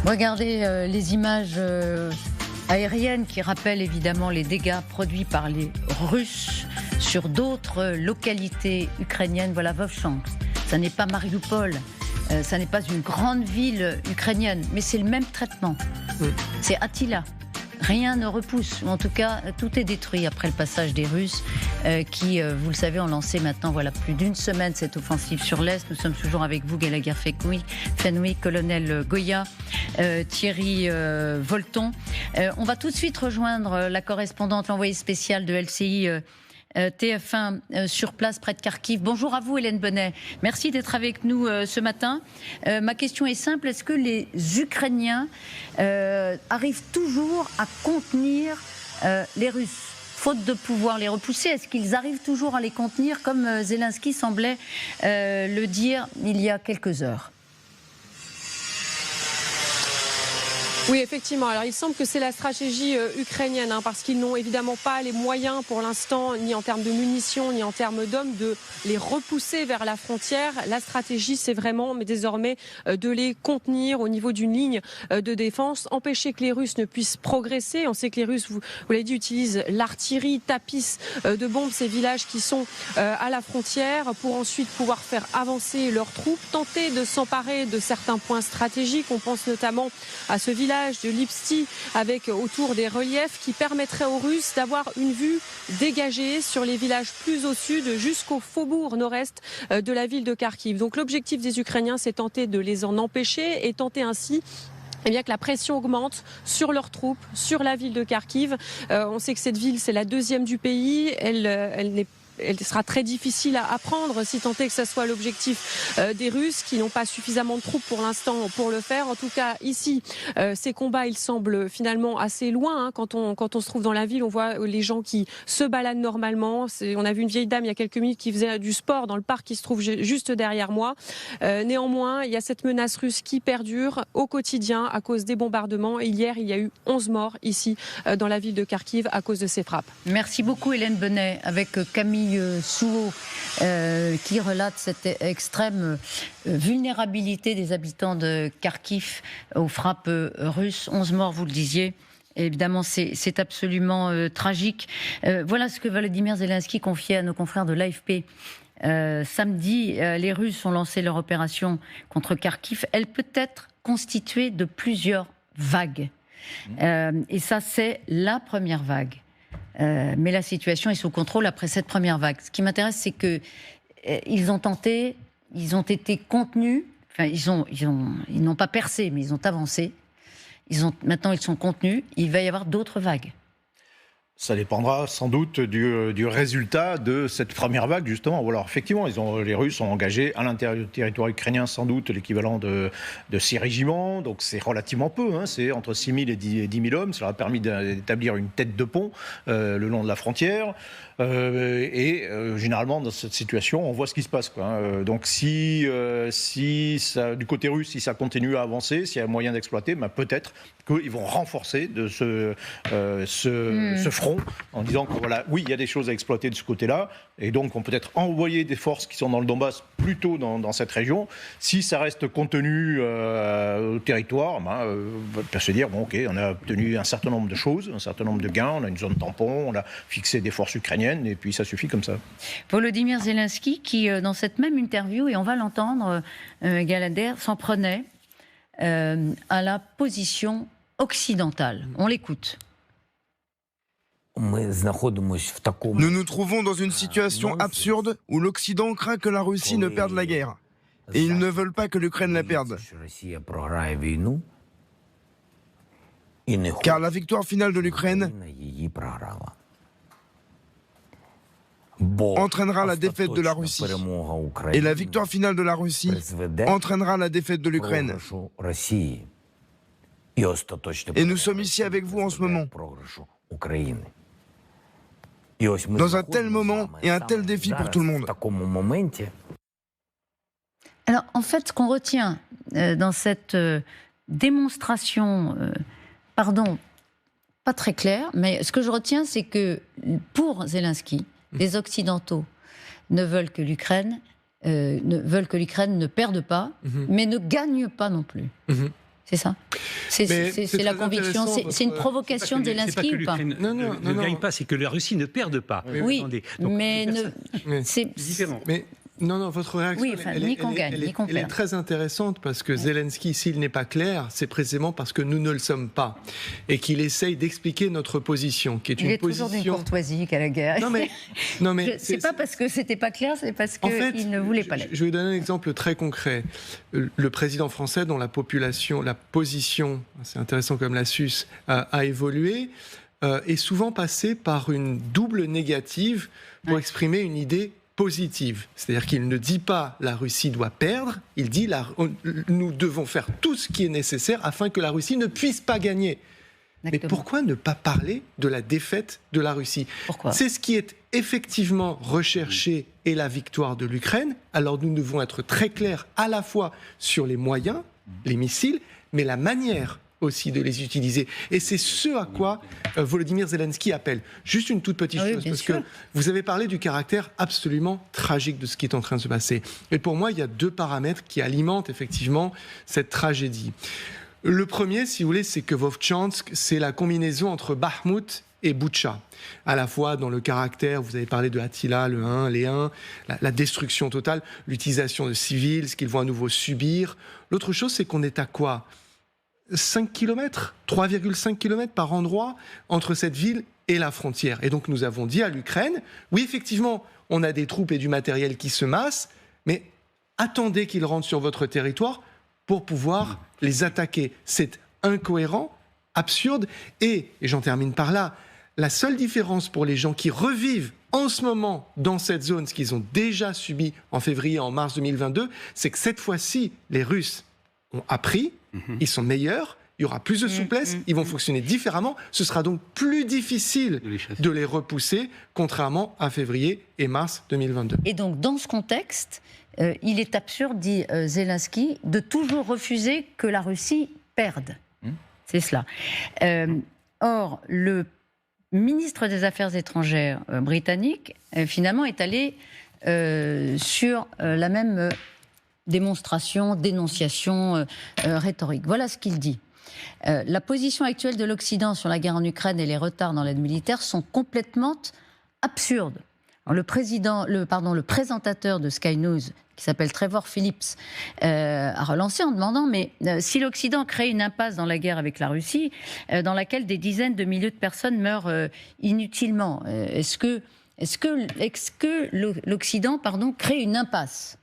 Regardez les images aériennes qui rappellent évidemment les dégâts produits par les Russes sur d'autres localités ukrainiennes. Voilà Vovchansk. Ça n'est pas Mariupol, ça n'est pas une grande ville ukrainienne, mais c'est le même traitement. C'est Attila. Rien ne repousse, ou en tout cas, tout est détruit après le passage des Russes qui, vous le savez, ont lancé maintenant plus d'une semaine cette offensive sur l'Est. Nous sommes toujours avec vous, Gallagher Fenwick, colonel Goya, Thierry Volton. On va tout de suite rejoindre la correspondante, l'envoyée spéciale de LCI TF1 sur place près de Kharkiv. Bonjour à vous Hélène Bonnet, merci d'être avec nous ce matin. Ma question est simple, est-ce que les Ukrainiens arrivent toujours à contenir les Russes, faute de pouvoir les repousser? Est-ce qu'ils arrivent toujours à les contenir comme Zelensky semblait le dire il y a quelques heures? Oui, effectivement. Alors, il semble que c'est la stratégie ukrainienne, parce qu'ils n'ont évidemment pas les moyens pour l'instant, ni en termes de munitions, ni en termes d'hommes, de les repousser vers la frontière. La stratégie, c'est vraiment, mais désormais, de les contenir au niveau d'une ligne de défense, empêcher que les Russes ne puissent progresser. On sait que les Russes, vous l'avez dit, utilisent l'artillerie, tapissent de bombes ces villages qui sont à la frontière pour ensuite pouvoir faire avancer leurs troupes, tenter de s'emparer de certains points stratégiques. On pense notamment à ce village de Lipsty avec autour des reliefs qui permettraient aux Russes d'avoir une vue dégagée sur les villages plus au sud jusqu'au faubourg nord-est de la ville de Kharkiv. Donc l'objectif des Ukrainiens, c'est tenter de les en empêcher et tenter ainsi que la pression augmente sur leurs troupes, sur la ville de Kharkiv. On sait que cette ville, c'est la deuxième du pays. Elle sera très difficile à prendre, si tant est que ce soit l'objectif des Russes qui n'ont pas suffisamment de troupes pour l'instant pour le faire. En tout cas, ici, ces combats, ils semblent finalement assez loin. Quand on se trouve dans la ville, on voit les gens qui se baladent normalement. On a vu une vieille dame il y a quelques minutes qui faisait du sport dans le parc qui se trouve juste derrière moi. Néanmoins, il y a cette menace russe qui perdure au quotidien à cause des bombardements. Et hier, il y a eu 11 morts ici dans la ville de Kharkiv à cause de ces frappes. Merci beaucoup Hélène Bonnet avec Camille Souhaut qui relate cette extrême vulnérabilité des habitants de Kharkiv aux frappes russes. 11 morts, vous le disiez. Et évidemment, c'est absolument tragique. Voilà ce que Volodymyr Zelensky confiait à nos confrères de l'AFP. Samedi, les Russes ont lancé leur opération contre Kharkiv. Elle peut être constituée de plusieurs vagues. Et ça, c'est la première vague. Mais la situation est sous contrôle après cette première vague. Ce qui m'intéresse, c'est que ils ont été contenus. Enfin, ils n'ont pas percé, mais ils ont avancé. Maintenant, ils sont contenus. Il va y avoir d'autres vagues. Ça dépendra sans doute du résultat de cette première vague, justement. Alors, effectivement, les Russes ont engagé à l'intérieur du territoire ukrainien sans doute l'équivalent de 6 régiments. Donc, c'est relativement peu. C'est entre 6 000 et 10 000 hommes. Ça leur a permis d'établir une tête de pont le long de la frontière. Généralement, dans cette situation, on voit ce qui se passe. Donc, si ça, du côté russe, si ça continue à avancer, s'il y a moyen d'exploiter, peut-être qu'ils vont renforcer de ce front en disant que oui, il y a des choses à exploiter de ce côté-là, et donc on peut peut-être envoyer des forces qui sont dans le Donbass plutôt dans cette région. Si ça reste contenu au territoire, on peut se dire ok, on a obtenu un certain nombre de choses, un certain nombre de gains, on a une zone tampon, on a fixé des forces ukrainiennes, et puis ça suffit comme ça. Volodymyr Zelensky qui, dans cette même interview, et on va l'entendre, Gallagher, s'en prenait à la position occidentale. On l'écoute. Nous nous trouvons dans une situation absurde où l'Occident craint que la Russie ne perde la guerre. Et ils ne veulent pas que l'Ukraine la perde. Car la victoire finale de l'Ukraine entraînera la défaite de la Russie. Et la victoire finale de la Russie entraînera la défaite de l'Ukraine. Et nous sommes ici avec vous en ce moment. Dans un tel moment et un tel défi pour tout le monde. Alors, en fait, ce qu'on retient dans cette démonstration, pas très claire, mais ce que je retiens, c'est que pour Zelensky, les Occidentaux ne veulent que l'Ukraine veulent que l'Ukraine ne perde pas, mais ne gagne pas non plus. C'est ça. C'est la conviction. C'est une provocation de Zelensky ou pas? Non, ne gagne pas, c'est que la Russie ne perde pas. Oui, attendez. Donc, mais c'est différent. Mais non, votre réaction, elle est très intéressante parce que Zelensky, s'il n'est pas clair, c'est précisément parce que nous ne le sommes pas et qu'il essaye d'expliquer notre position, qui est une position. Il est toujours d'une courtoisie qu'à la guerre. Non mais c'est pas parce que c'était pas clair, c'est parce qu'il ne voulait pas l'être. Je vais vous donner un exemple très concret. Le président français, dont la position, c'est intéressant comme la SUS, a évolué, est souvent passé par une double négative pour exprimer une idée positive. C'est-à-dire qu'il ne dit pas la Russie doit perdre, il dit nous devons faire tout ce qui est nécessaire afin que la Russie ne puisse pas gagner. Exactement. Mais pourquoi ne pas parler de la défaite de la Russie? Pourquoi? C'est ce qui est effectivement recherché et la victoire de l'Ukraine. Alors nous devons être très clairs à la fois sur les moyens, les missiles, mais la manière aussi de les utiliser. Et c'est ce à quoi Volodymyr Zelensky appelle. Juste une toute petite chose, parce que vous avez parlé du caractère absolument tragique de ce qui est en train de se passer. Et pour moi, il y a deux paramètres qui alimentent effectivement cette tragédie. Le premier, si vous voulez, c'est que Vovchansk, c'est la combinaison entre Bakhmut et Boutcha. À la fois dans le caractère, vous avez parlé de Attila, les Huns, la destruction totale, l'utilisation de civils, ce qu'ils vont à nouveau subir. L'autre chose, c'est qu'on est à quoi ? 5 km, 3,5 km par endroit entre cette ville et la frontière. Et donc nous avons dit à l'Ukraine, oui effectivement, on a des troupes et du matériel qui se massent, mais attendez qu'ils rentrent sur votre territoire pour pouvoir les attaquer. C'est incohérent, absurde, et j'en termine par là, la seule différence pour les gens qui revivent en ce moment dans cette zone, ce qu'ils ont déjà subi en février, en mars 2022, c'est que cette fois-ci, les Russes ont appris, ils sont meilleurs, il y aura plus de souplesse, ils vont fonctionner différemment, ce sera donc plus difficile de les repousser, contrairement à février et mars 2022. Et donc dans ce contexte, il est absurde, dit Zelensky, de toujours refuser que la Russie perde. C'est cela. Or, le ministre des Affaires étrangères britannique, finalement, est allé sur la même démonstration, dénonciation rhétorique. Voilà ce qu'il dit. La position actuelle de l'Occident sur la guerre en Ukraine et les retards dans l'aide militaire sont complètement absurdes. Alors, le présentateur de Sky News, qui s'appelle Trevor Phillips, a relancé en demandant mais si l'Occident crée une impasse dans la guerre avec la Russie, dans laquelle des dizaines de milliers de personnes meurent inutilement, est-ce que l'Occident crée une impasse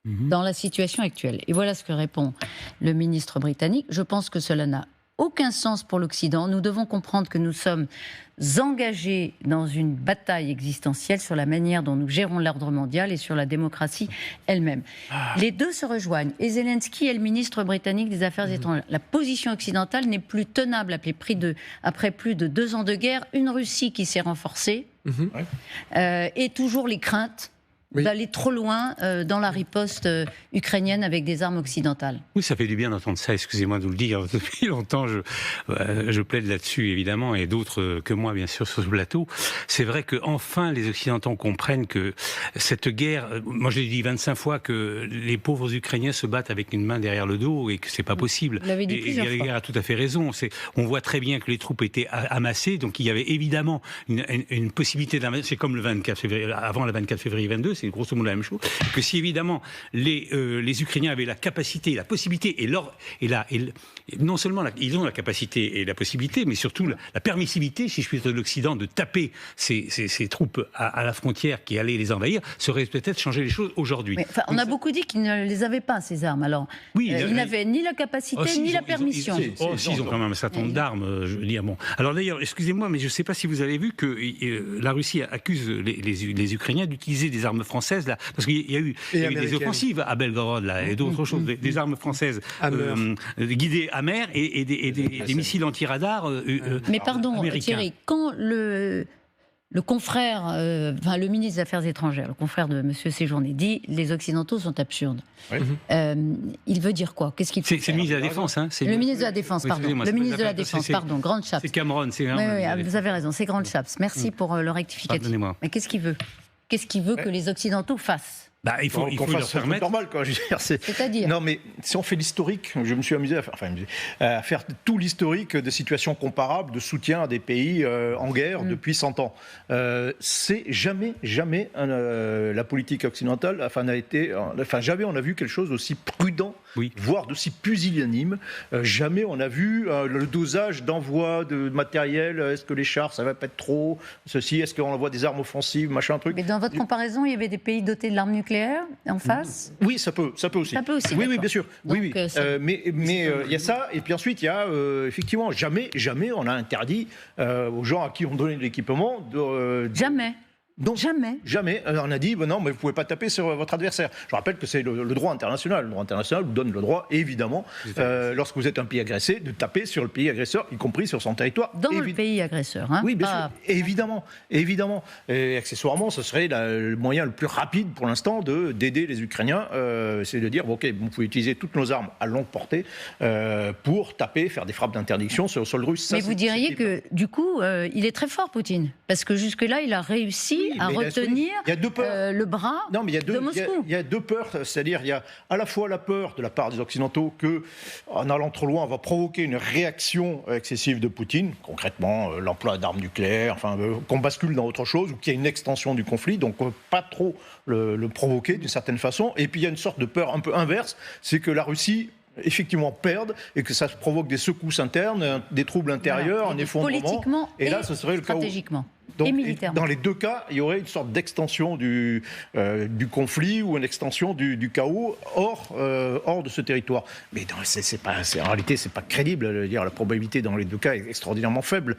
dans la situation actuelle? Et voilà ce que répond le ministre britannique. Je pense que cela n'a aucun sens pour l'Occident. Nous devons comprendre que nous sommes engagés dans une bataille existentielle sur la manière dont nous gérons l'ordre mondial et sur la démocratie elle-même. Les deux se rejoignent. Et Zelensky est le ministre britannique des Affaires étrangères. La position occidentale n'est plus tenable après plus de 2 ans de guerre. Une Russie qui s'est renforcée et toujours les craintes d'aller trop loin dans la riposte ukrainienne avec des armes occidentales. Oui, ça fait du bien d'entendre ça, excusez-moi de vous le dire, depuis longtemps je plaide là-dessus évidemment, et d'autres que moi bien sûr sur ce plateau. C'est vrai qu'enfin les Occidentaux comprennent que cette guerre, moi j'ai dit 25 fois que les pauvres Ukrainiens se battent avec une main derrière le dos et que c'est pas possible. Vous l'avez dit plusieurs fois. Gallagher a tout à fait raison, on voit très bien que les troupes étaient amassées, donc il y avait évidemment une possibilité d'amasser, c'est comme le 24 février, avant le 24 février 22, c'est grosso modo la même chose, que si évidemment les Ukrainiens avaient la capacité, la possibilité, non seulement ils ont la capacité et la possibilité, mais surtout la permissivité, si je puis dire, de l'Occident, de taper ces troupes à la frontière qui allaient les envahir, ça aurait peut-être changé les choses aujourd'hui. On a beaucoup dit qu'ils ne les avaient pas, ces armes. Alors, ils n'avaient ni la capacité, ni la permission. Ils ont quand même un certain nombre d'armes, je veux dire. Bon. Alors d'ailleurs, excusez-moi, mais je ne sais pas si vous avez vu que la Russie accuse les Ukrainiens d'utiliser des armes françaises, là, parce qu'il y a eu des offensives à Belgorod là, et d'autres choses, des armes françaises guidées à mer et des missiles anti-radar mais pardon, américains. Thierry, quand le confrère, le ministre des Affaires étrangères, le confrère de M. Séjourné, dit les Occidentaux sont absurdes. Il veut dire quoi? Qu'est-ce qu'il faut faire? C'est le ministre de la Défense, hein? Le ministre de la Défense, pardon. Le ministre de la Défense, pardon, Grande Chaps. C'est Cameron, c'est oui, vous avez raison, c'est Grande Chaps. Merci pour le rectificatif. Pardonnez-moi. Mais qu'est-ce qu'il veut? Qu'est-ce qu'il veut que les Occidentaux fassent? Il faut qu'on leur fasse un truc permettre. normal, quoi. Je veux dire, C'est-à-dire Non, mais si on fait l'historique, je me suis amusé à faire tout l'historique de situations comparables de soutien à des pays en guerre depuis 100 ans. C'est jamais la politique occidentale jamais on a vu quelque chose d'aussi prudent, voire d'aussi pusillanime. Jamais on a vu le dosage d'envoi de matériel. Est-ce que les chars, ça va pas être trop ceci? Est-ce qu'on envoie des armes offensives, machin, truc? Mais dans votre comparaison, il y avait des pays dotés de l'arme nucléaire en face? Oui, ça peut aussi. Ça peut aussi, Oui, d'accord. bien sûr. Donc, oui. Mais il y a ça, et puis ensuite il y a effectivement jamais on a interdit aux gens à qui on donnait de l'équipement de Jamais. Donc, Jamais. On a dit, non, mais vous ne pouvez pas taper sur votre adversaire. Je rappelle que c'est le droit international. Le droit international vous donne le droit, évidemment, lorsque vous êtes un pays agressé, de taper sur le pays agresseur, y compris sur son territoire. Dans le pays agresseur. Hein, oui, bien sûr. Évidemment. Et accessoirement, ce serait le moyen le plus rapide pour l'instant d'aider les Ukrainiens. C'est de dire, OK, vous pouvez utiliser toutes nos armes à longue portée pour taper, faire des frappes d'interdiction sur le sol russe. Mais vous diriez que, du coup, il est très fort, Poutine. Parce que jusque-là, il a réussi à retenir le bras de Moscou. Il y a deux peurs, c'est-à-dire il y a à la fois la peur de la part des Occidentaux que, en allant trop loin, on va provoquer une réaction excessive de Poutine, concrètement l'emploi d'armes nucléaires, qu'on bascule dans autre chose, ou qu'il y ait une extension du conflit, donc pas trop le provoquer d'une certaine façon. Et puis il y a une sorte de peur un peu inverse, c'est que la Russie effectivement perdent et que ça provoque des secousses internes, des troubles intérieurs, un effondrement. Politiquement et là, ce serait le stratégiquement. Donc, et militairement. Dans les deux cas, il y aurait une sorte d'extension du conflit ou une extension du chaos hors de ce territoire. Mais en réalité, c'est pas crédible. La probabilité dans les deux cas est extraordinairement faible.